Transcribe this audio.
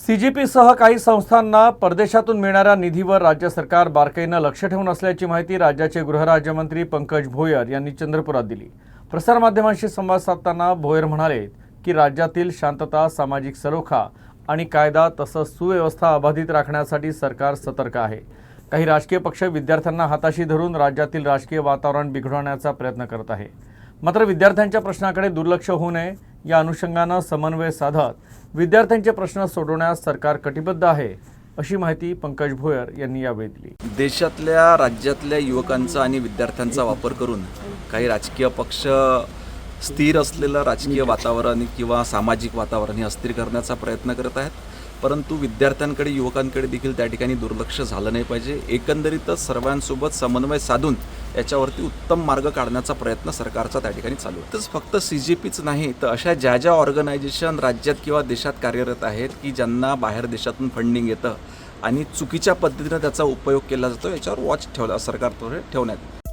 सीजीपीसह काही संस्थांना परदेशातून मिळणाऱ्या निधीवर राज्य सरकार बारकाईनं लक्ष ठेवून असल्याची माहिती राज्याचे गृहराज्यमंत्री पंकज भोयर यांनी चंद्रपुरात दिली। प्रसारमाध्यमांशी संवाद साधताना भोयर म्हणाले की राज्यातील शांतता, सामाजिक सलोखा आणि कायदा तसंच सुव्यवस्था अबाधित राखण्यासाठी सरकार सतर्क आहे। काही राजकीय पक्ष विद्यार्थ्यांना हाताशी धरून राज्यातील राजकीय वातावरण बिघडवण्याचा प्रयत्न करत आहे। मात्र विद्यार्थ्यांच्या प्रश्नाकडे दुर्लक्ष होऊ नये या अनुषंगाने समन्वय साधत विद्यार्थ्यांचे प्रश्न सोडवण्यास सरकार कटिबद्ध आहे, अशी माहिती पंकज भोयर यांनी यावेळी दिली। देशातल्या राज्यातल्या युवकांचा आणि विद्यार्थ्यांचा वापर करून काही राजकीय पक्ष स्थिर असलेलं राजकीय वातावरण किंवा सामाजिक वातावरण हे अस्थिर करण्याचा प्रयत्न करत आहेत, परंतु विद्यार्थ्यांकडे युवकांकडे देखील त्या ठिकाणी दुर्लक्ष झालं नाही पाहिजे। एकंदरीतच सर्वांसोबत समन्वय साधून याच्यावरती उत्तम मार्ग काढण्याचा प्रयत्न सरकारचा त्या ठिकाणी चालू आहे। तसंच फक्त सीजीपीच नाही तर अशा ज्या ज्या ऑर्गनायझेशन राज्यात किंवा देशात कार्यरत आहेत की ज्यांना बाहेर देशातून फंडिंग येतं आणि चुकीच्या पद्धतीने त्याचा उपयोग केला जातो, याच्यावर वॉच सरकारद्वारे ठेवण्यात